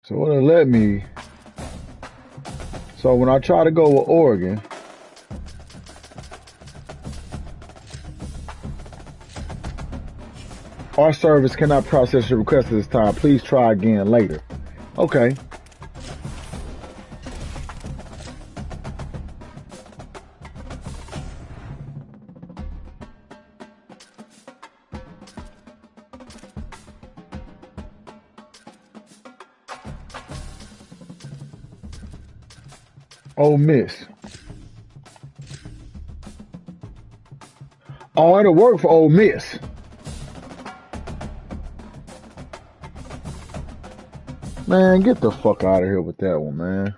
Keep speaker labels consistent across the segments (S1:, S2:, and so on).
S1: So it'll let me. So when I try to go with Oregon, our service cannot process your request at this time. Please try again later. Okay. Ole Miss. Oh, it'll work for Ole Miss. Man, get the fuck out of here with that one, man.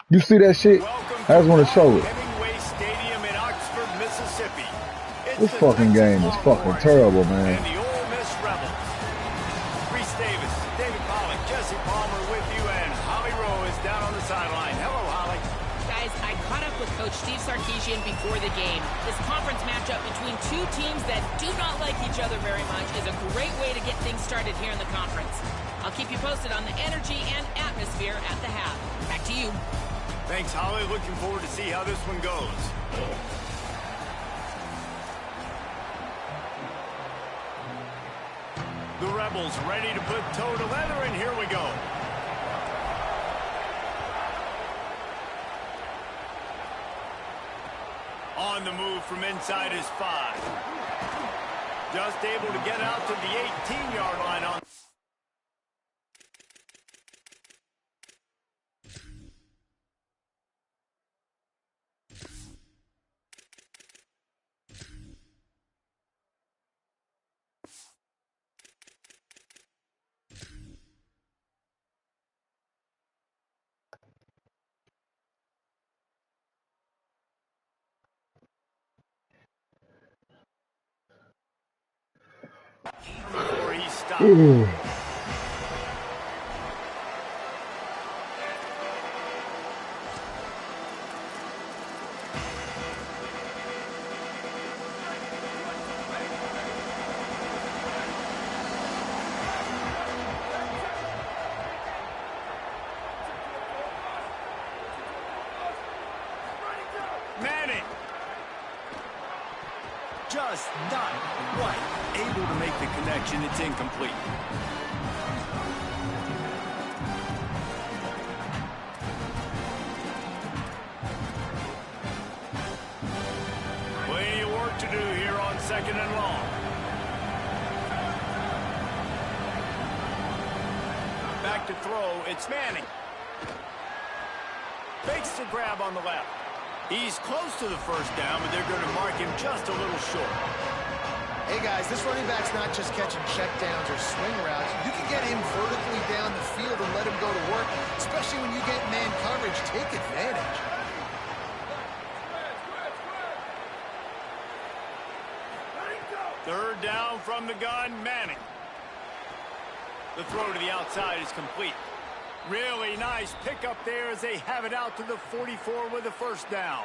S1: You see that shit? I just want to show it.
S2: Hemingway Stadium in Oxford, Mississippi.
S1: This fucking game is fucking terrible, man.
S2: And the Ole Miss Rebels. Reese Davis, David Pollock, Jesse Palmer with you, and Holly Rowe is down on the sideline. Hello, Holly.
S3: Guys, I caught up with Coach Steve Sarkisian before the game. This conference matchup between two teams that do not like each other very much is a great way to get things started here in the conference. I'll keep you posted on the energy and atmosphere at the half. Back to you.
S2: Thanks, Holly. Looking forward to see how this one goes. The Rebels ready to put toe to leather, and here we go. On the move from inside his 5. Just able to get out to the 18-yard line on. Before he stopped.
S1: Ooh.
S2: Manning. Just not right. Able to make the connection. It's incomplete. Plenty of work to do here on 2nd and long. Back to throw. It's Manning. Fakes the grab on the left. He's close to the first down, but they're going to mark him just a little short.
S4: Hey, guys, this running back's not just catching checkdowns or swing routes. You can get him vertically down the field and let him go to work, especially when you get man coverage. Take advantage.
S2: Third down from the gun, Manning. The throw to the outside is complete. Really nice pickup there as they have it out to the 44 with a first down.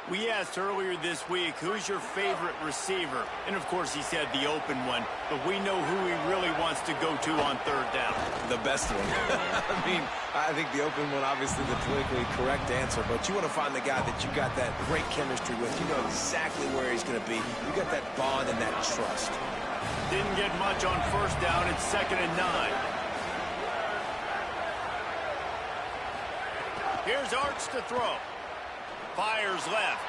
S2: We asked earlier this week, who's your favorite receiver? And, of course, he said the open one. But we know who he really wants to go to on third down.
S5: The best one. I mean, I think the open one, obviously the politically correct answer. But you want to find the guy that you got that great chemistry with. You know exactly where he's going to be. You got that bond and that trust.
S2: Didn't get much on first down. It's 2nd and 9. Here's Arch to throw. Fires left.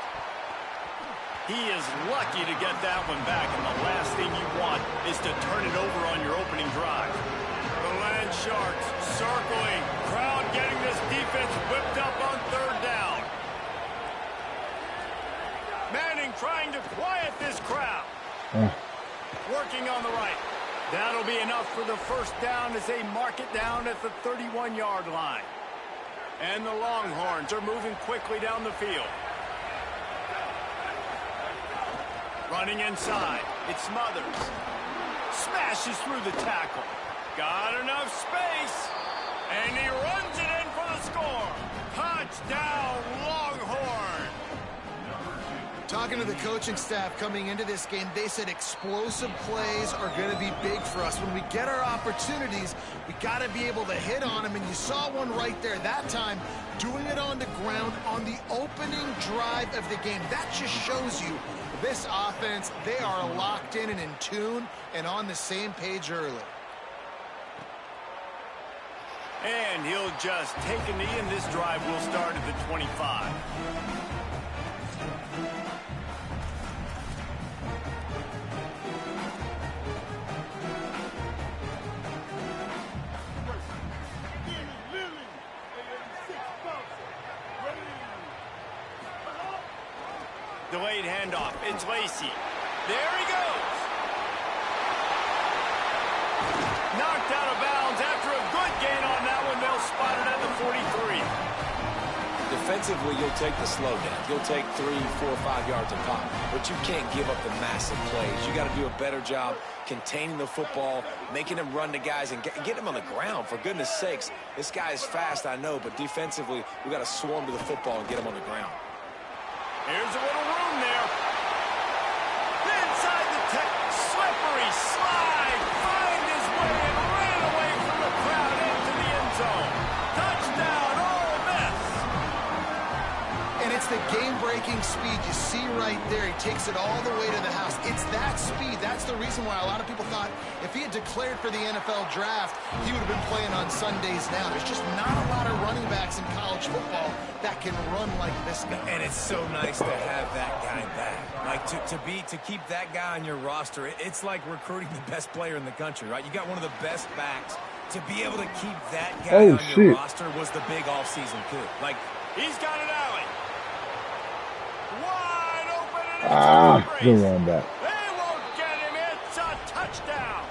S2: He is lucky to get that one back, and the last thing you want is to turn it over on your opening drive. The Land Sharks circling. Crowd getting this defense whipped up on third down. Manning trying to quiet this crowd. Working on the right. That'll be enough for the first down as they mark it down at the 31-yard line. And the Longhorns are moving quickly down the field. Running inside. It's Smothers. Smashes through the tackle. Got enough space. And he runs it in for the score. Touchdown, Longhorn.
S4: Talking to the coaching staff coming into this game, they said explosive plays are going to be big for us. When we get our opportunities, we got to be able to hit on them, and you saw one right there that time, doing it on the ground on the opening drive of the game. That just shows you this offense, they are locked in and in tune and on the same page early.
S2: And he'll just take a knee, and this drive will start at the 25. Delayed handoff. It's Lacy. There he goes. Knocked out of bounds after a good gain on that one. They'll spot it at the 43.
S5: Defensively, you'll take the slow down. You'll take 3, 4, 5 yards a pop. But you can't give up the massive plays. You got to do a better job containing the football, making him run to guys, and get him on the ground. For goodness sakes, this guy is fast, I know, but defensively, we got to swarm to the football and get him on the ground.
S2: Here's a little room there. Inside the slippery slide. Find his way and ran away from the crowd into the end zone. Touchdown, Ole Miss.
S4: And it's the game-breaking speed you see right there. He takes it all the way to the house. It's that speed. That's the reason why a lot of people thought if he had declared for the NFL draft, he would have been playing on Sundays now. There's just not a lot of running backs in college football that can run like this guy.
S5: And it's so nice to have that guy back. Like, to keep that guy on your roster, it's like recruiting the best player in the country, right? You got one of the best backs. To be able to keep that guy on your roster was the big offseason coup. Like,
S2: he's got an alley. Wide open, and it's
S1: good run back.
S2: They won't get him. It's a touchdown.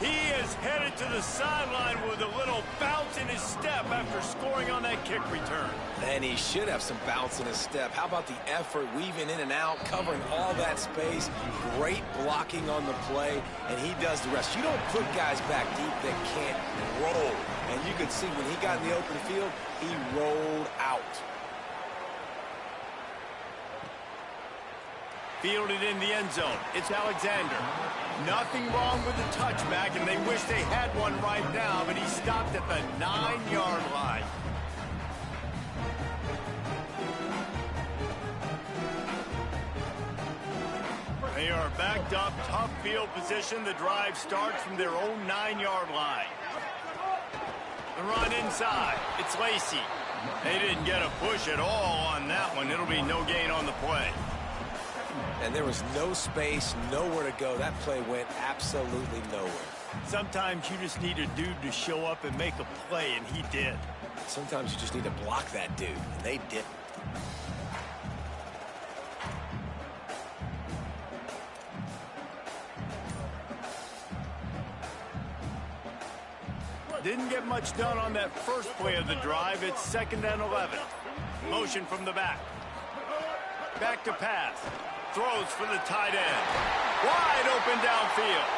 S2: He is headed to the sideline with a little bounce in his step after scoring on that kick return.
S5: And he should have some bounce in his step. How about the effort, weaving in and out, covering all that space, great blocking on the play, and he does the rest. You don't put guys back deep that can't roll. And you could see when he got in the open field, he rolled out.
S2: Fielded in the end zone. It's Alexander. Nothing wrong with the touchback, and they wish they had one right now, but he stopped at the 9-yard line. They are backed up, tough field position. The drive starts from their own 9-yard line. The run inside. It's Lacy. They didn't get a push at all on that one. It'll be no gain on the play.
S5: And there was no space, nowhere to go. That play went absolutely nowhere.
S2: Sometimes you just need a dude to show up and make a play, and he did.
S5: Sometimes you just need to block that dude, and they didn't.
S2: Didn't get much done on that first play of the drive. It's 2nd and 11. Motion from the back. Back to pass. Throws for the tight end. Wide open downfield.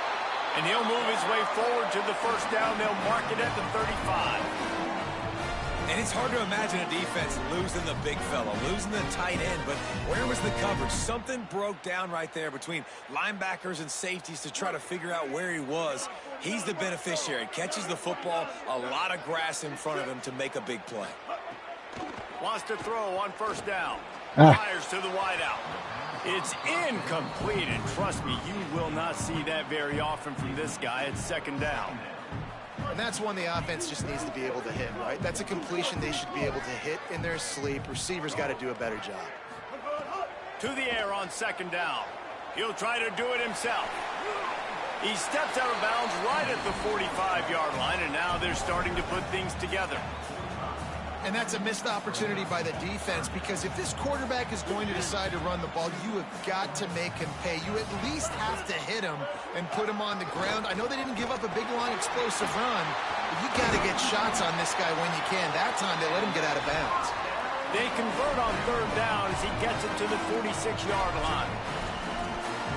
S2: And he'll move his way forward to the first down. They'll mark it at the 35.
S5: And it's hard to imagine a defense losing the big fella, losing the tight end, but where was the coverage? Something broke down right there between linebackers and safeties to try to figure out where he was. He's the beneficiary. Catches the football, a lot of grass in front of him to make a big play.
S2: Wants to throw on first down. Fires to the wideout. It's incomplete, and trust me, you will not see that very often from this guy. It's 2nd down.
S4: And that's one the offense just needs to be able to hit, right? That's a completion they should be able to hit in their sleep. Receivers got to do a better job.
S2: To the air on 2nd down. He'll try to do it himself. He steps out of bounds right at the 45-yard line, and now they're starting to put things together.
S4: And that's a missed opportunity by the defense, because if this quarterback is going to decide to run the ball, you have got to make him pay. You at least have to hit him and put him on the ground. I know they didn't give up a big, long, explosive run, but you got to get shots on this guy when you can. That time they let him get out of bounds.
S2: They convert on 3rd down as he gets it to the 46-yard line.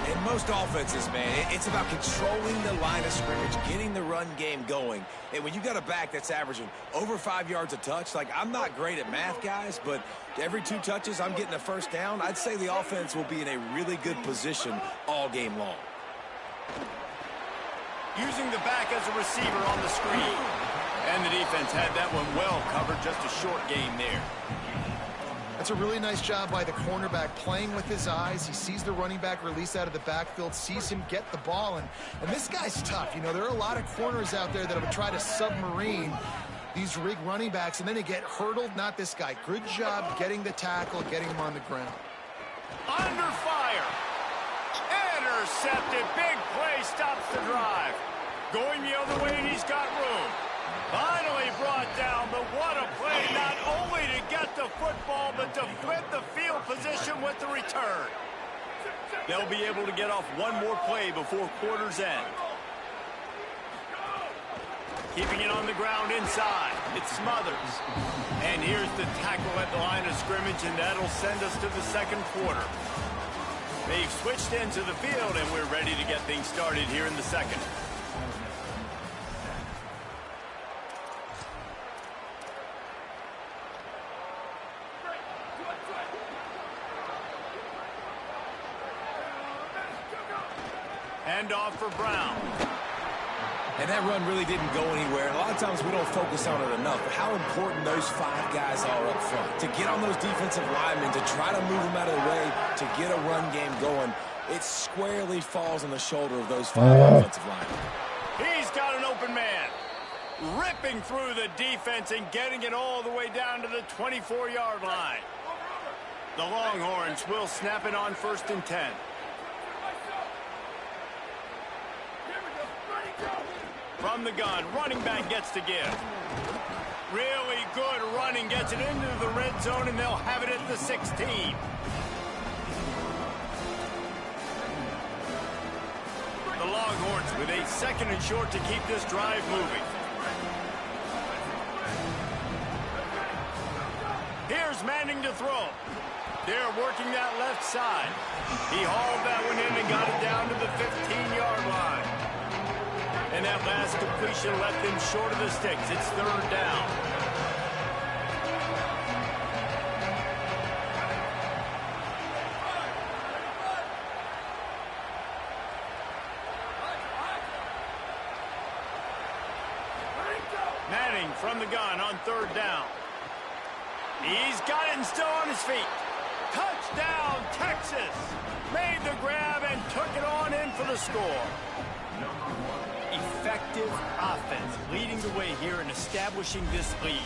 S5: In most offenses, man, it's about controlling the line of scrimmage, getting the run game going. And when you got a back that's averaging over 5 yards a touch, like, I'm not great at math, guys, but every 2 touches I'm getting a first down, I'd say the offense will be in a really good position all game long.
S2: Using the back as a receiver on the screen. And the defense had that one well covered, just a short game there.
S4: That's a really nice job by the cornerback, playing with his eyes. He sees the running back release out of the backfield, sees him get the ball, and this guy's tough. You know, there are a lot of corners out there that would try to submarine these rig running backs, and then they get hurdled. Not this guy. Good job getting the tackle, getting him on the ground.
S2: Under fire. Intercepted. Big play stops the drive. Going the other way, and he's got room. Finally brought down, but what a play, not only to get the football, but to flip the field position with the return. They'll be able to get off one more play before quarter's end. Keeping it on the ground inside. It Smothers. And here's the tackle at the line of scrimmage, and that'll send us to the second quarter. They've switched into the field, and we're ready to get things started here in the second. Hand off for Brown.
S5: And that run really didn't go anywhere. A lot of times we don't focus on it enough, but how important those 5 guys are up front. To get on those defensive linemen, to try to move them out of the way, to get a run game going, it squarely falls on the shoulder of those 5 offensive linemen.
S2: He's got an open man. Ripping through the defense and getting it all the way down to the 24-yard line. The Longhorns will snap it on 1st and 10. From the gun, running back gets to give. Really good running, gets it into the red zone, and they'll have it at the 16. The Longhorns with a 2nd and short to keep this drive moving. Here's Manning to throw. They're working that left side. He hauled that one in and got it down to the 15-yard line. And that last completion left him short of the sticks. It's 3rd down. Manning from the gun on 3rd down. He's got it and still on his feet. Touchdown, Texas! Made the grab and took it on in for the score. Effective offense leading the way here and establishing this lead.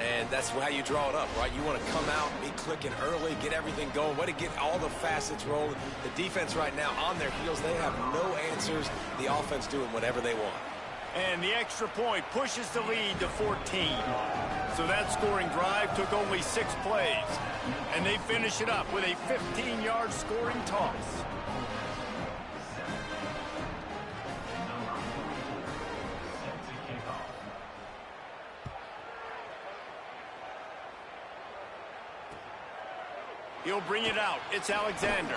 S5: And that's how you draw it up, right? You want to come out, be clicking early, get everything going, way to get all the facets rolling. The defense right now on their heels, they have no answers. The offense doing whatever they want.
S2: And the extra point pushes the lead to 14. So that scoring drive took only 6 plays. And they finish it up with a 15-yard scoring toss. He'll bring it out. It's Alexander.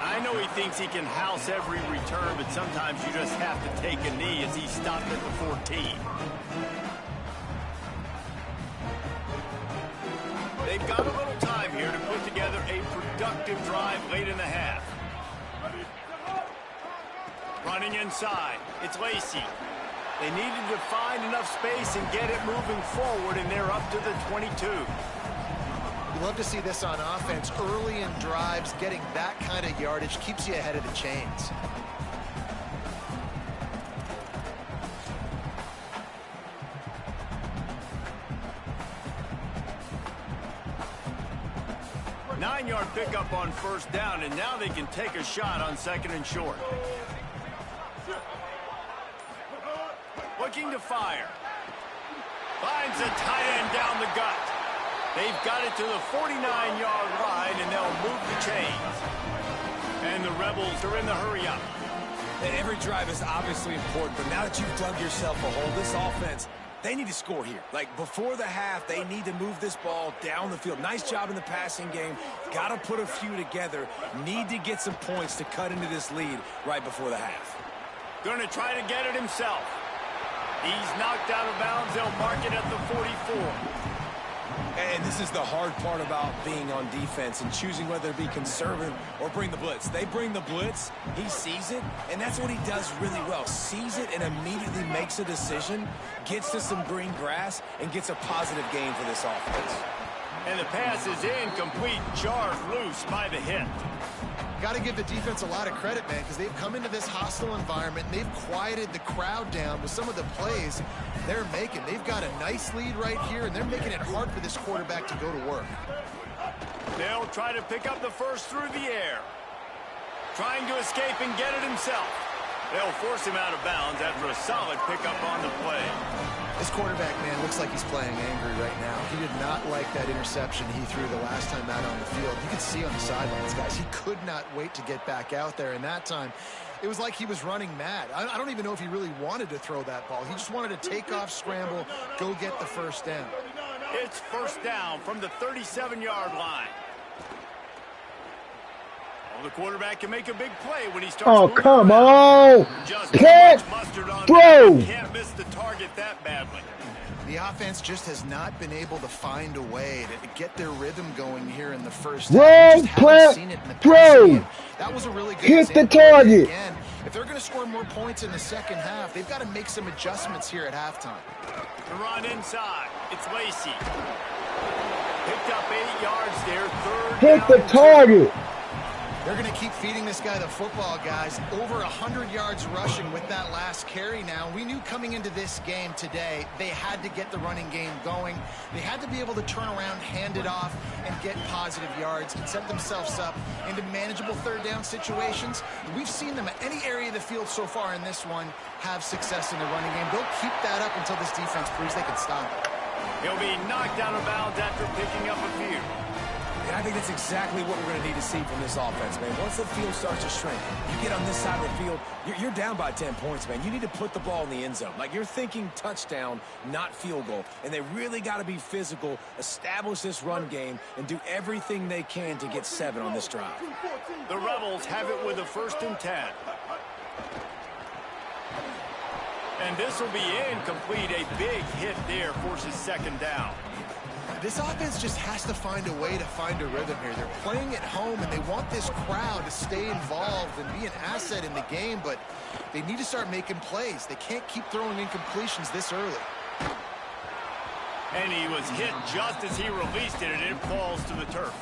S2: I know he thinks he can house every return, but sometimes you just have to take a knee as he stopped at the 14. They've got a little time here to put together a productive drive late in the half. Running inside. It's Lacy. They needed to find enough space and get it moving forward, and they're up to the 22.
S4: Love to see this on offense. Early in drives, getting that kind of yardage keeps you ahead of the chains.
S2: Nine-yard pickup on 1st down, and now they can take a shot on 2nd and short. Looking to fire. Finds a tight end down the gut. They've got it to the 49-yard line, and they'll move the chains. And the Rebels are in the hurry-up.
S5: And every drive is obviously important, but now that you've dug yourself a hole, this offense, They need to score here. Like, before the half, they need to move this ball down the field. Nice job in the passing game. Got to put a few together. Need to get some points to cut into this lead right before the half.
S2: Going to try to get it himself. He's knocked out of bounds. They'll mark it at the 44.
S5: And this is the hard part about being on defense and choosing whether to be conservative or bring the blitz. They bring the blitz, he sees it, and that's what he does really well. Sees it and immediately makes a decision, gets to some green grass, and gets a positive gain for this offense.
S2: And the pass is incomplete, jarred loose by the hit.
S4: Got to give the defense a lot of credit, man, because they've come into this hostile environment and they've quieted the crowd down with some of the plays they're making. They've got a nice lead right here, and they're making it hard for this quarterback to go to work.
S2: They'll try to pick up the first through the air. Trying to escape and get it himself. They'll force him out of bounds after a solid pickup on the play.
S4: This quarterback, man, looks like he's playing angry right now. He did not like that interception he threw the last time out on the field. You can see on the sidelines, guys, he could not wait to get back out there. And that time, it was like he was running mad. I don't even know if he really wanted to throw that ball. He just wanted to take off, scramble, go get the first down.
S2: It's first down from the 37-yard line. Well, the quarterback can make a big play when he starts.
S1: Oh, come on! Can't throw!
S2: Can't miss the target that badly.
S4: The offense just has not been able to find a way to get their rhythm going here in the first half.
S1: Wrong play, throw!
S4: That was a really good
S1: hit the target.
S4: Again, if they're going to score more points in the second half, they've got to make some adjustments here at halftime.
S2: The run inside. It's Lacy. Picked up 8 yards there. Third
S1: hit
S2: down
S1: the target.
S4: They're going to keep feeding this guy the football, guys. Over 100 yards rushing with that last carry now. We knew coming into this game today, they had to get the running game going. They had to be able to turn around, hand it off, and get positive yards and set themselves up into manageable third down situations. We've seen them at any area of the field so far in this one have success in the running game. They'll keep that up until this defense proves they can stop it.
S2: He'll be knocked out of bounds after picking up a few.
S5: And I think that's exactly what we're going to need to see from this offense, man. Once the field starts to shrink, you get on this side of the field, you're down by 10 points, man. You need to put the ball in the end zone. Like, you're thinking touchdown, not field goal. And they really got to be physical, establish this run game, and do everything they can to get 7 on this drive.
S2: The Rebels have it with a 1st and 10. And this will be incomplete. A big hit there forces 2nd down.
S4: This offense just has to find a way to find a rhythm here. They're playing at home, and they want this crowd to stay involved and be an asset in the game, but they need to start making plays. They can't keep throwing incompletions this early.
S2: And he was hit just as he released it, and it falls to the turf.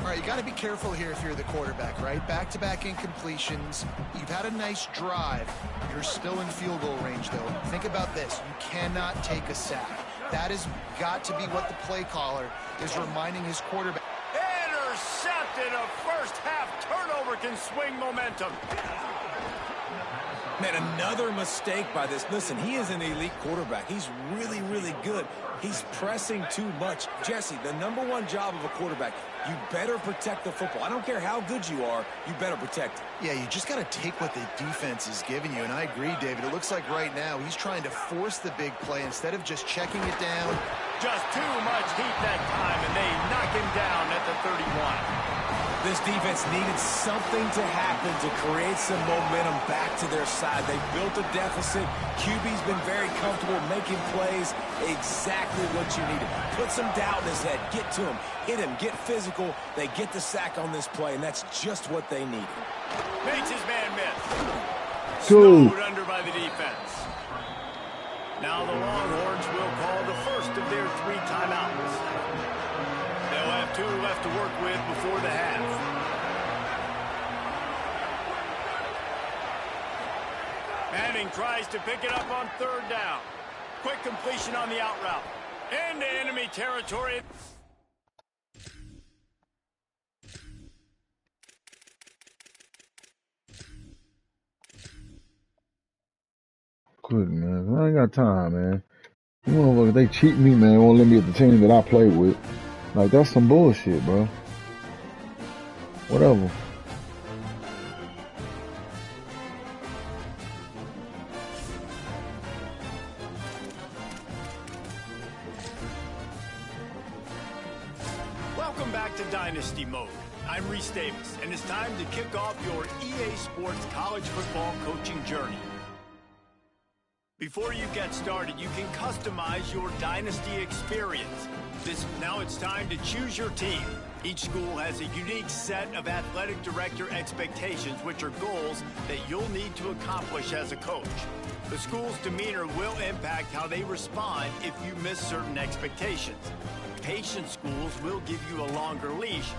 S4: All right, you got to be careful here if you're the quarterback, right? Back-to-back incompletions. You've had a nice drive. You're still in field goal range, though. Think about this. You cannot take a sack. That has got to be what the play caller is reminding his quarterback.
S2: Intercepted. A first-half turnover can swing momentum.
S5: Man, another mistake by this. Listen, he is an elite quarterback. He's really, really good. He's pressing too much. Jesse, the #1 job of a quarterback, you better protect the football. I don't care how good you are, you better protect it.
S4: Yeah, you just got to take what the defense is giving you, and I agree, David. It looks like right now he's trying to force the big play instead of just checking it down.
S2: Just too much heat that time, and they knock him down at the 31.
S5: This defense needed something to happen to create some momentum back to their side. They built a deficit. QB's been very comfortable making plays. Exactly what you needed. Put some doubt in his head. Get to him. Hit him. Get physical. They get the sack on this play, and that's just what they needed.
S2: Makes his man miss.
S1: Two.
S2: Snowed under by the defense. Now the Longhorns will call the first of their 3 timeouts. They'll have 2 left to work with before the half. Manning tries to pick it up on 3rd down. Quick completion on the out route. Into enemy territory.
S1: Good, man. I ain't got time, man. You motherfuckers, they cheat me, man. Won't let me get the team that I play with. Like, that's some bullshit, bro. Whatever.
S2: back to Dynasty Mode. I'm Reese Davis, and it's time to kick off your EA Sports college football coaching journey. Before you get started, you can customize your Dynasty experience. Now it's time to choose your team. Each school has a unique set of athletic director expectations, which are goals that you'll need to accomplish as a coach. The school's demeanor will impact how they respond if you miss certain expectations. Patient schools will give you a longer leash,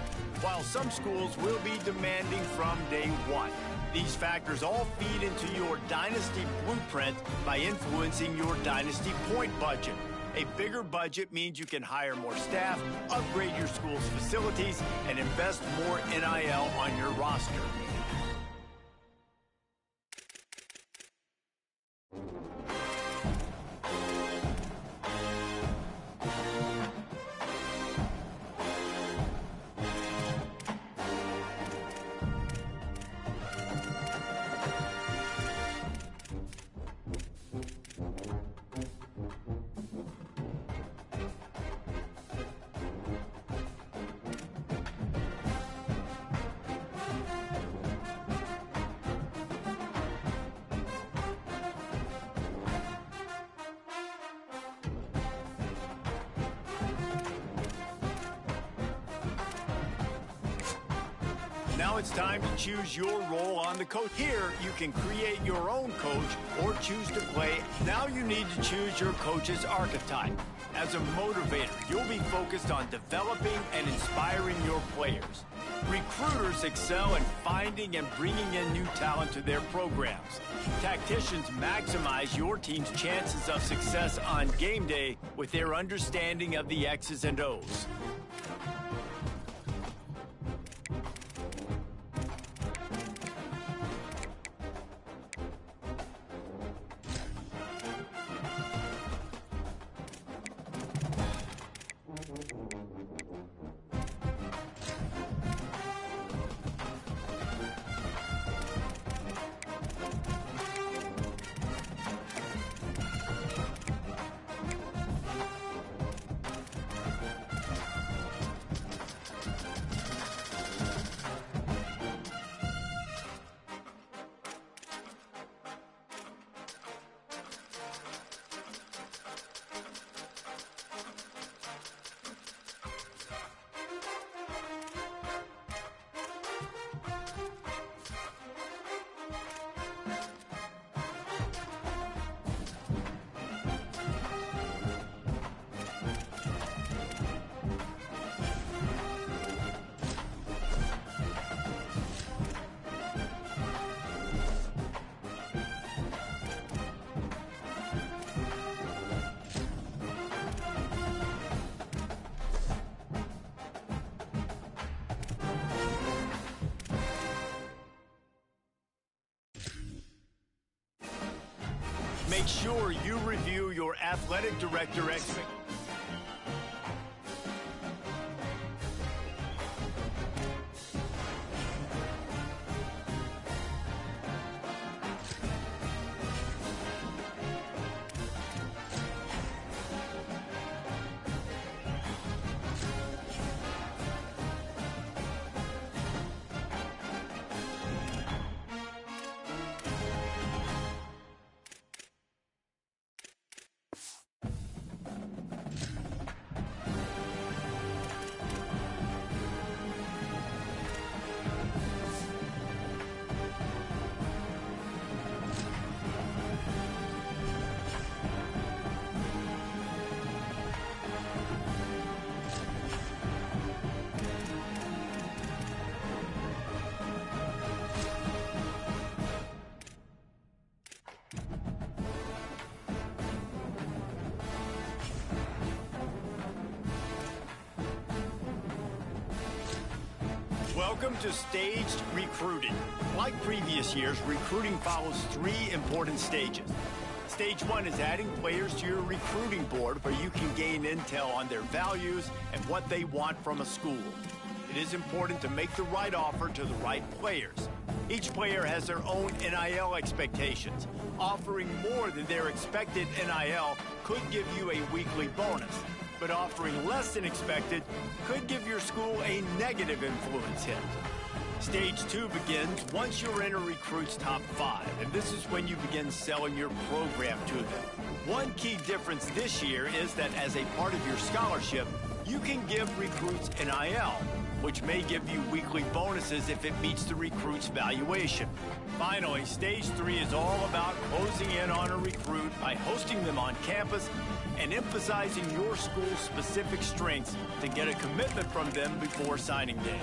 S2: while some schools will be demanding from day one. These factors all feed into your Dynasty blueprint by influencing your Dynasty point budget. A bigger budget means you can hire more staff, upgrade your school's facilities, and invest more NIL on your roster. Now it's time to choose your role on the coach. Here, you can create your own coach or choose to play. Now you need to choose your coach's archetype. As a motivator, you'll be focused on developing and inspiring your players. Recruiters excel in finding and bringing in new talent to their programs. Tacticians maximize your team's chances of success on game day with their understanding of the X's and O's. Make sure you review your athletic director expectations. Welcome to staged recruiting. Like previous years, recruiting follows 3 important stages. Stage 1 is adding players to your recruiting board where you can gain intel on their values and what they want from a school. It is important to make the right offer to the right players. Each player has their own NIL expectations. Offering more than their expected NIL could give you a weekly bonus. but offering less than expected could give your school a negative influence hit. Stage 2 begins once you're in a recruit's top 5, and this is when you begin selling your program to them. One key difference this year is that as a part of your scholarship, you can give recruits NIL, which may give you weekly bonuses if it meets the recruit's valuation. Finally, Stage 3 is all about closing in on a recruit by hosting them on campus and emphasizing your school's specific strengths to get a commitment from them before signing day.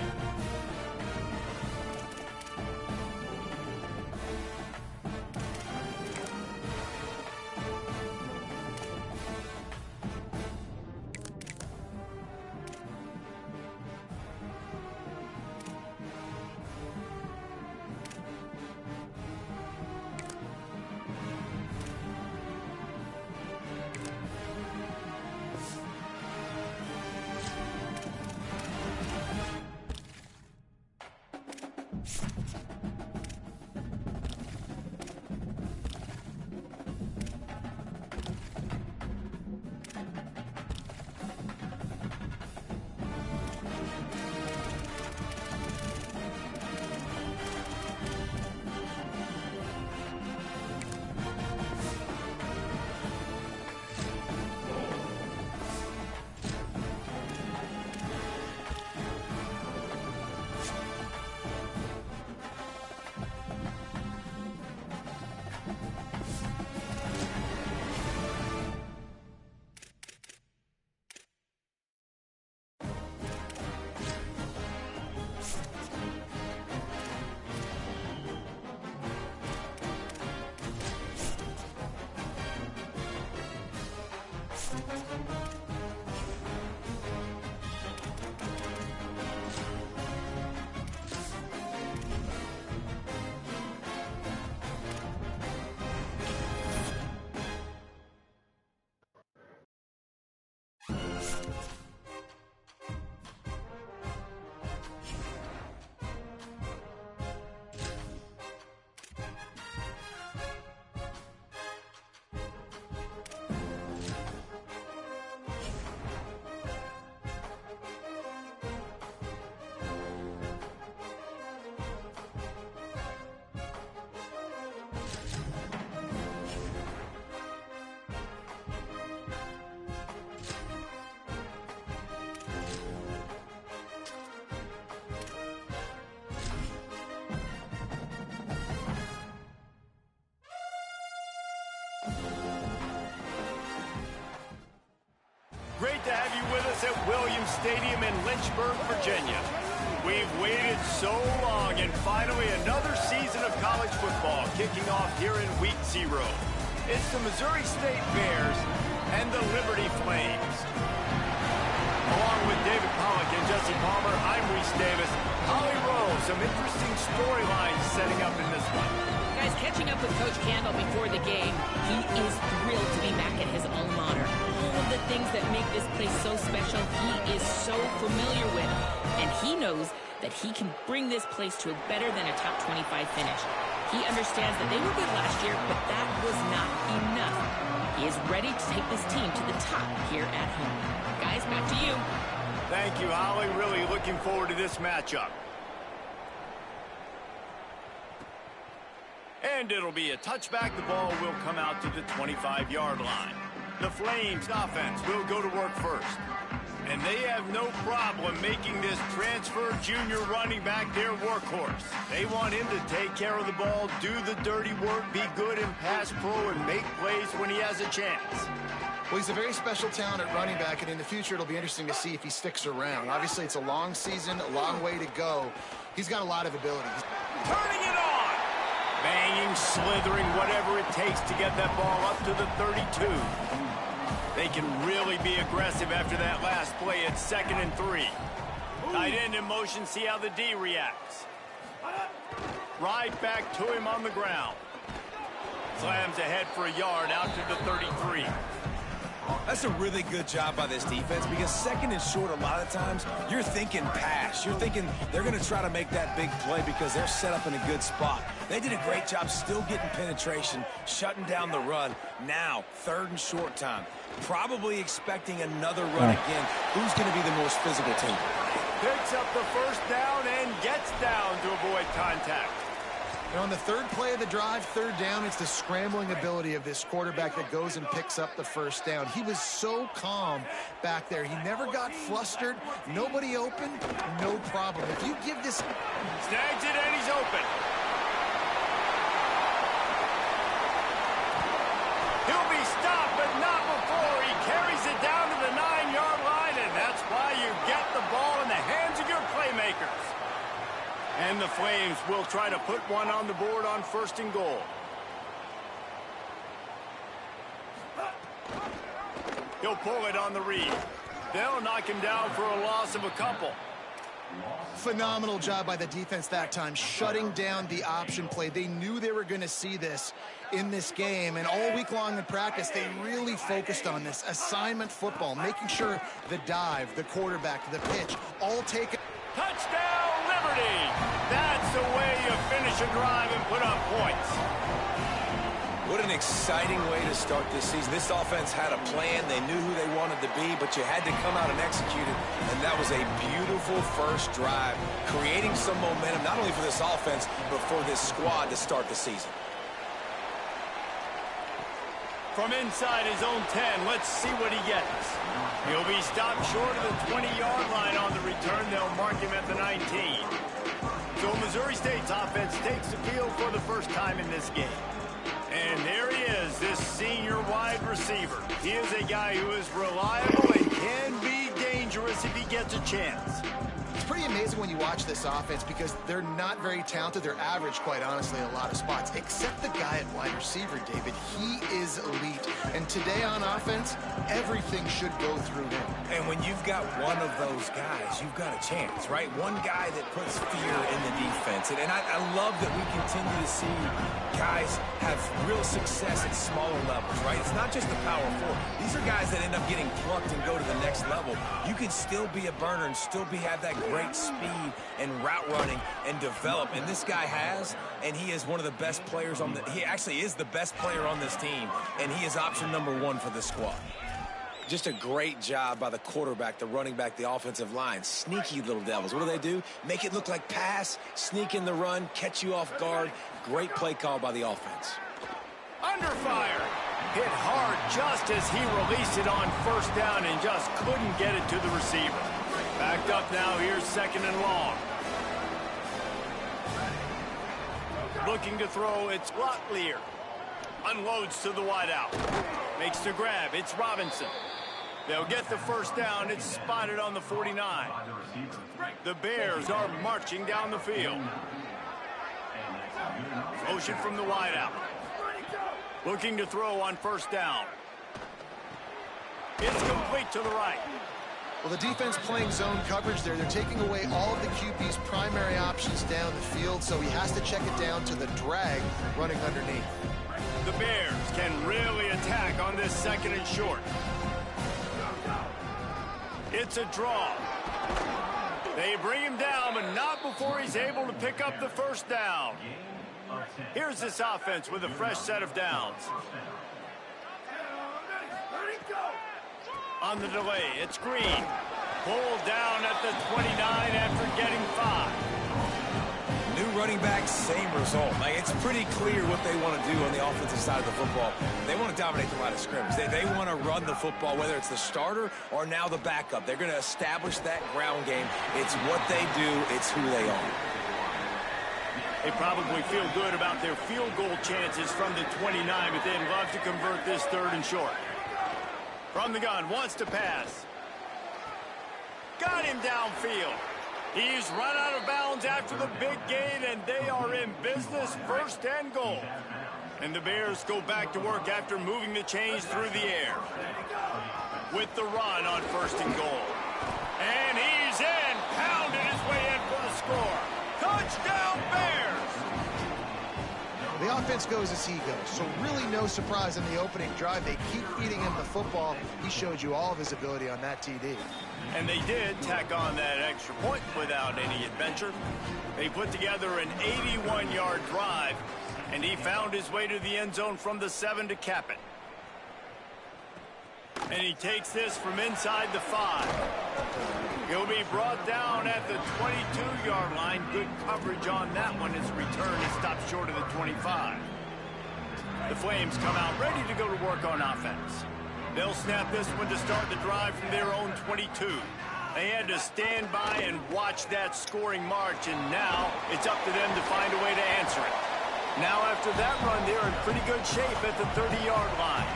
S2: Great to have you with us at Williams Stadium in Lynchburg, Virginia. We've waited so long, and finally another season of college football kicking off here in Week 0. It's the Missouri State Bears and the Liberty Flames. Along with David Pollack and Jesse Palmer, I'm Reese Davis. Holly Rowe, some interesting storylines setting up in this one.
S3: Guys, catching up with Coach Candle before the game, he is thrilled to be back at his alma mater. All of the things that make this place so special, he is so familiar with. And he knows that he can bring this place to a better than a top 25 finish. He understands that they were good last year, but that was not enough. He is ready to take this team to the top here at home. Guys, back to you.
S2: Thank you, Holly. Really looking forward to this matchup. And it'll be a touchback. The ball will come out to the 25-yard line. The Flames offense will go to work first. And they have no problem making this transfer junior running back their workhorse. They want him to take care of the ball, do the dirty work, be good in pass pro, and make plays when he has a chance.
S4: Well, he's a very special talent at running back, and in the future it'll be interesting to see if he sticks around. Obviously, it's a long season, a long way to go. He's got a lot of ability.
S2: Turning it on! Banging, slithering, whatever it takes to get that ball up to the 32. They can really be aggressive after that last play at 2nd and 3. Tight end in motion, see how the D reacts. Right back to him on the ground. Slams ahead for a yard out to the 33.
S5: That's a really good job by this defense because second and short, a lot of times, you're thinking pass. You're thinking they're going to try to make that big play because they're set up in a good spot. They did a great job still getting penetration, shutting down the run. Now, third and short time. Probably expecting another run again. Who's going to be the most physical team?
S2: Picks up the first down and gets down to avoid contact.
S4: And on the third play of the drive, third down, it's the scrambling ability of this quarterback that goes and picks up the first down. He was so calm back there. He never got flustered. Nobody open, no problem. If you give this...
S2: Snags it and he's open. He'll be stopped, but not before he carries it down to the 9-yard line, and that's why you get the ball in the hands of your playmakers. And the Flames will try to put one on the board on first and goal. He'll pull it on the read. They'll knock him down for a loss of a couple.
S4: Phenomenal job by the defense that time, shutting down the option play. They knew they were going to see this in this game, and all week long in practice, they really focused on this assignment football, making sure the dive, the quarterback, the pitch, all taken.
S2: Touchdown, Liberty! That's the way you finish a drive and put up points.
S5: What an exciting way to start this season. This offense had a plan. They knew who they wanted to be, but you had to come out and execute it. And that was a beautiful first drive, creating some momentum, not only for this offense, but for this squad to start the season.
S2: From inside his own 10, let's see what he gets. He'll be stopped short of the 20-yard line on the return. They'll mark him at the 19. So Missouri State's offense takes the field for the first time in this game. And there he is, this senior wide receiver. He is a guy who is reliable and can be dangerous if he gets a chance.
S4: It's pretty amazing when you watch this offense because they're not very talented. They're average, quite honestly, in a lot of spots, except the guy at wide receiver, David. He is elite. And today on offense, everything should go through him.
S5: And when you've got one of those guys, you've got a chance, right? One guy that puts fear in the defense. And I love that we continue to see guys have real success at smaller levels, right? It's not just the power forward. These are guys that end up getting plucked and go to the next level. You can still be a burner and still have that great speed and route running and develop. And this guy has, and he is one of the best players on he actually is the best player on this team, and he is option number 1 for this squad. Just a great job by the quarterback, the running back, the offensive line. Sneaky little devils. What do? Make it look like pass, sneak in the run, catch you off guard. Great play call by the offense.
S2: Under fire. Hit hard just as he released it on first down and just couldn't get it to the receiver. Backed up now, here's second and long. Looking to throw, it's Locklear. Unloads to the wideout. Makes the grab, it's Robinson. They'll get the first down, it's spotted on the 49. The Bears are marching down the field. Motion from the wideout. Looking to throw on first down. It's complete to the right.
S4: Well, the defense playing zone coverage there. They're taking away all of the QB's primary options down the field, so he has to check it down to the drag running underneath.
S2: The Bears can really attack on this second and short. It's a draw. They bring him down, but not before he's able to pick up the first down. Here's this offense with a fresh set of downs. On the delay, it's Green. Pulled down at the 29 after getting 5.
S5: New running back, same result. Like, it's pretty clear what they want to do on the offensive side of the football. They want to dominate the line of scrimmage. They want to run the football, whether it's the starter or now the backup. They're going to establish that ground game. It's what they do. It's who they are.
S2: They probably feel good about their field goal chances from the 29, but they'd love to convert this third and short. From the gun, wants to pass. Got him downfield. He's run out of bounds after the big gain, and they are in business, first and goal. And the Bears go back to work after moving the chains through the air. With the run on first and goal. And he's in, pounded his way in for the score. Touchdown, Bears!
S4: The offense goes as he goes, so really no surprise in the opening drive. They keep feeding him the football. He showed you all of his ability on that TD.
S2: And they did tack on that extra point without any adventure. They put together an 81-yard drive, and he found his way to the end zone from the 7 to cap it. And he takes this from inside the 5. He'll be brought down at the 22-yard line. Good coverage on that one. His return is stopped short of the 25. The Flames come out ready to go to work on offense. They'll snap this one to start the drive from their own 22. They had to stand by and watch that scoring march, and now it's up to them to find a way to answer it. Now after that run, they're in pretty good shape at the 30-yard line.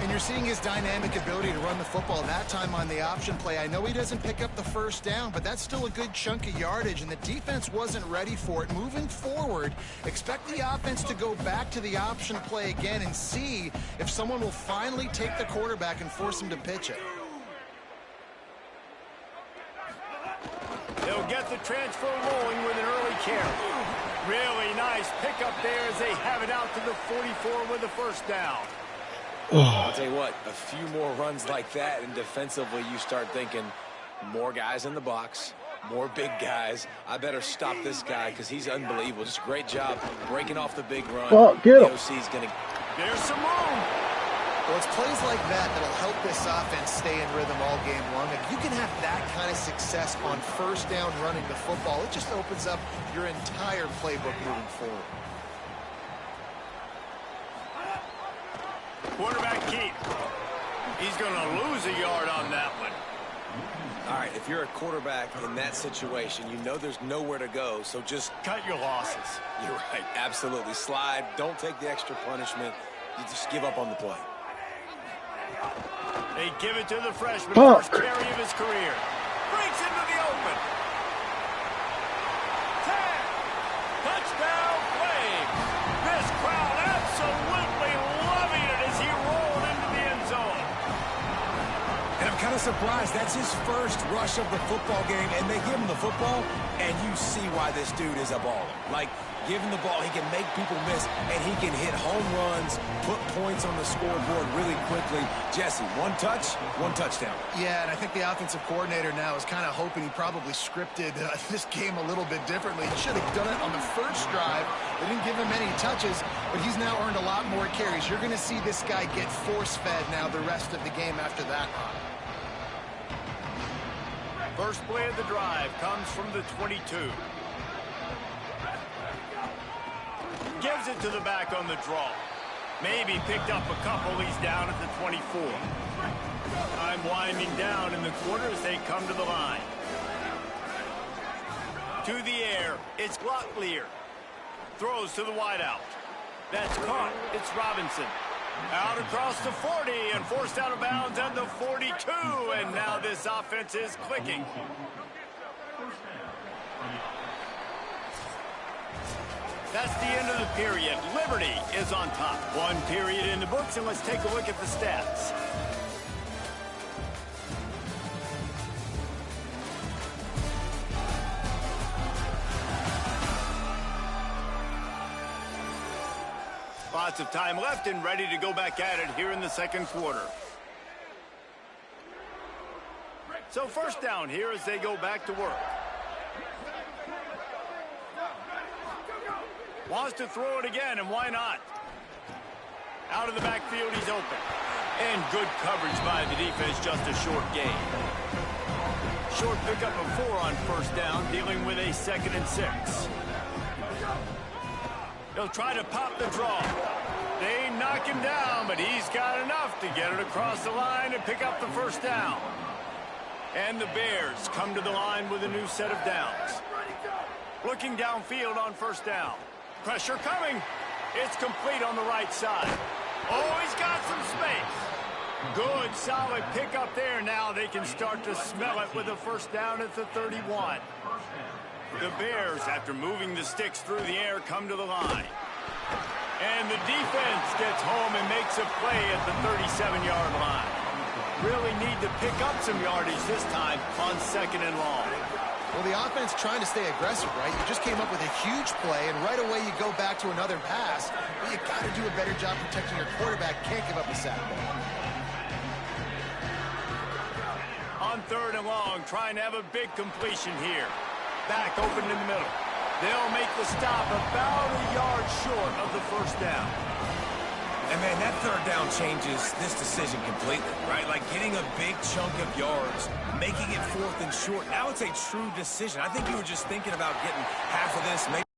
S4: And you're seeing his dynamic ability to run the football, that time on the option play. I know he doesn't pick up the first down, but that's still a good chunk of yardage, and the defense wasn't ready for it. Moving forward, expect the offense to go back to the option play again and see if someone will finally take the quarterback and force him to pitch it.
S2: They'll get the transfer rolling with an early carry. Really nice pickup there as they have it out to the 44 with a first down.
S5: I'll tell you what, a few more runs like that, and defensively you start thinking more guys in the box, more big guys. I better stop this guy because he's unbelievable. Just a great job breaking off the big run.
S1: Oh, get him.
S5: The OC's going to...
S2: There's some room.
S4: Well, it's plays like that that'll help this offense stay in rhythm all game long. If you can have that kind of success on first down running the football, it just opens up your entire playbook moving forward.
S2: Quarterback keep. He's going to lose a yard on that one.
S5: All right, if you're a quarterback in that situation, you know there's nowhere to go, so just...
S2: Cut your losses.
S5: You're right, absolutely. Slide, don't take the extra punishment. You just give up on the play.
S2: They give it to the freshman, first carry of his career. Breaks into the open. 10. Touchdown, Flames. This crowd absolutely loving it as he rolled into the end zone.
S6: And I'm kind of surprised. That's his first rush of the football game, and they give him the football, and you see why this dude is a baller. Like, give him the ball, he can make people miss, and he can hit home runs, put points on the scoreboard really quickly. Jesse, one touch, one touchdown.
S4: Yeah, and I think the offensive coordinator now is kind of hoping he probably scripted this game a little bit differently. He should have done it on the first drive. They didn't give him any touches, but he's now earned a lot more carries. You're going to see this guy get force-fed now the rest of the game after that run.
S2: First play of the drive comes from the 22. Gives it to the back on the draw. Maybe picked up a couple. He's down at the 24. Time winding down in the quarter as they come to the line. To the air. It's Locklear. Throws to the wideout. That's caught. It's Robinson. Out across the 40 and forced out of bounds at the 42. And now this offense is clicking. That's the end of the period. Liberty is on top. One period in the books, and let's take a look at the stats. Lots of time left and ready to go back at it here in the second quarter. So first down here as they go back to work. Wants to throw it again, and why not? Out of the backfield, he's open. And good coverage by the defense, just a short gain. Short pickup of 4 on first down, dealing with a 2nd and 6. He'll try to pop the draw. They knock him down, but he's got enough to get it across the line and pick up the first down. And the Bears come to the line with a new set of downs. Looking downfield on first down. Pressure coming. It's complete on the right side. Oh, he's got some space. Good, solid pickup there. Now they can start to smell it with a first down at the 31. The Bears, after moving the sticks through the air, come to the line. And the defense gets home and makes a play at the 37-yard line. Really need to pick up some yardage this time on 2nd and long.
S4: Well, the offense trying to stay aggressive, right? You just came up with a huge play, and right away you go back to another pass. But you got to do a better job protecting your quarterback. Can't give up a sack.
S2: On 3rd and long, trying to have a big completion here. Back open in the middle. They'll make the stop about a yard short of the first down.
S6: And, man, that 3rd down changes this decision completely, right? Like getting a big chunk of yards, making it 4th and short. Now it's a true decision. I think you were just thinking about getting half of this, maybe.